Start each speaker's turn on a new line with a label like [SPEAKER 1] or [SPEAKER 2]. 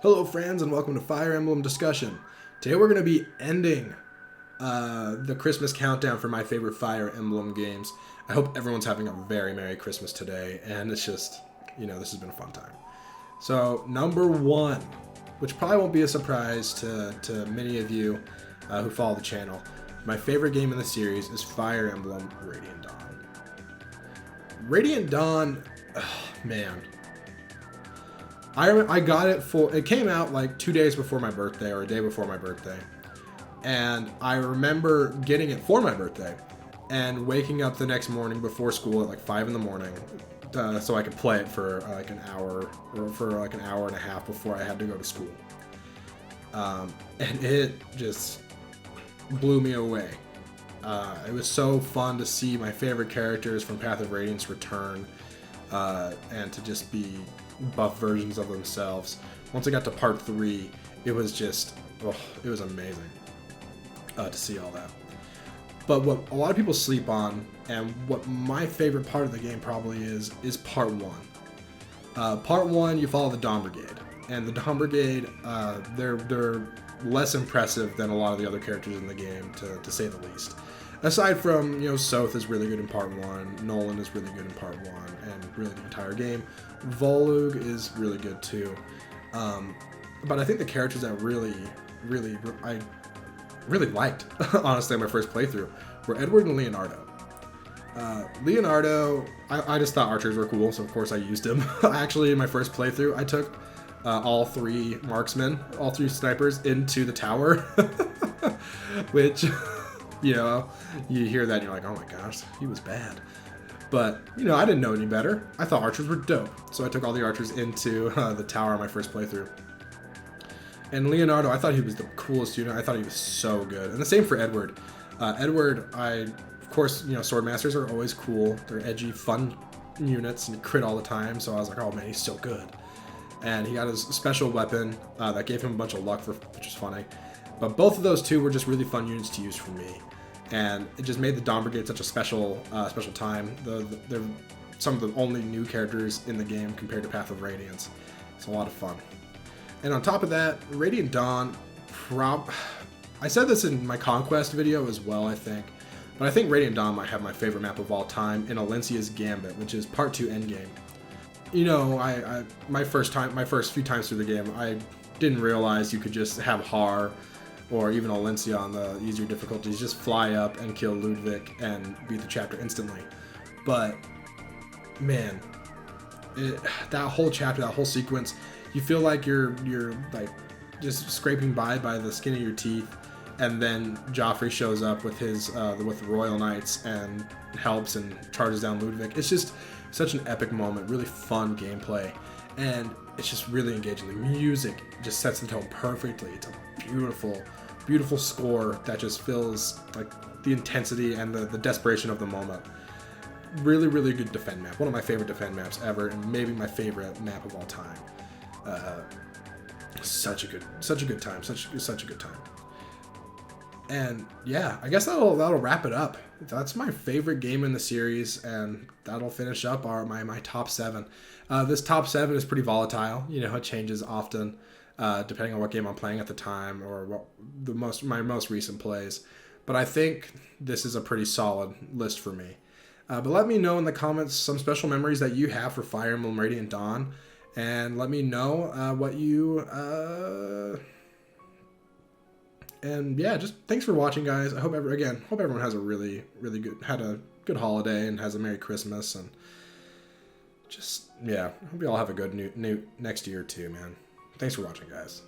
[SPEAKER 1] Hello friends and welcome to Fire Emblem Discussion. Today we're going to be ending the Christmas countdown for my favorite Fire Emblem games. I hope everyone's having a very Merry Christmas today, and it's just, this has been a fun time. So, number one, which probably won't be a surprise to many of you who follow the channel, my favorite game in the series is Fire Emblem Radiant Dawn. Radiant Dawn, man. I got it came out like 2 days before my birthday or a day before my birthday. And I remember getting it for my birthday and waking up the next morning before school at like 5 in the morning so I could play it for like an hour or for like an hour and a half before I had to go to school. And it just blew me away. It was so fun to see my favorite characters from Path of Radiance return and to just be buff versions of themselves. Once I got to part 3, it was just, it was amazing to see all that. But what a lot of people sleep on, and what my favorite part of the game probably is part 1. Part 1, you follow the Dawn Brigade, and the Dawn Brigade, they're less impressive than a lot of the other characters in the game, to say the least. Aside from, Soth is really good in part 1, Nolan is really good in part 1, and really the entire game. Volug is really good too. But I think the characters that I really liked, honestly, in my first playthrough, were Edward and Leonardo. Leonardo, I just thought archers were cool, so of course I used him. Actually, in my first playthrough, I took all 3 marksmen, all 3 snipers into the tower, which... you hear that and you're like, oh my gosh, he was bad. But, I didn't know any better. I thought archers were dope. So I took all the archers into the tower on my first playthrough. And Leonardo, I thought he was the coolest unit. I thought he was so good. And the same for Edward. Edward, of course, Swordmasters are always cool. They're edgy, fun units, and crit all the time. So I was like, oh man, he's so good. And he got his special weapon that gave him a bunch of luck, which is funny. But both of those two were just really fun units to use for me. And it just made the Dawn Brigade such a special time. They're some of the only new characters in the game compared to Path of Radiance. It's a lot of fun. And on top of that, Radiant Dawn, I said this in my Conquest video as well, I think. But I think Radiant Dawn might have my favorite map of all time in Alencia's Gambit, which is Part 2 Endgame. My first few times through the game, I didn't realize you could just have Har or even Alencia on the easier difficulties, just fly up and kill Ludwig and beat the chapter instantly. But, man, that whole chapter, that whole sequence, you feel like you're like just scraping by the skin of your teeth, and then Joffrey shows up with his with the Royal Knights and helps and charges down Ludwig. It's just such an epic moment, really fun gameplay, and it's just really engaging. The music just sets the tone perfectly. It's a beautiful score that just feels like the intensity and the desperation of the moment. Really, really good defend map. One of my favorite defend maps ever, and maybe my favorite map of all time. Such a good time. Such a good time. And yeah, I guess that'll wrap it up. That's my favorite game in the series, and that'll finish up my top 7. This top 7 is pretty volatile. It changes often, depending on what game I'm playing at the time or what my most recent plays. But I think this is a pretty solid list for me. But let me know in the comments some special memories that you have for Fire Emblem Radiant Dawn, and let me know what you. And yeah, just thanks for watching, guys. I hope everyone has a really had a good holiday and has a Merry Christmas, and just I hope you all have a good new next year too, man. Thanks for watching, guys.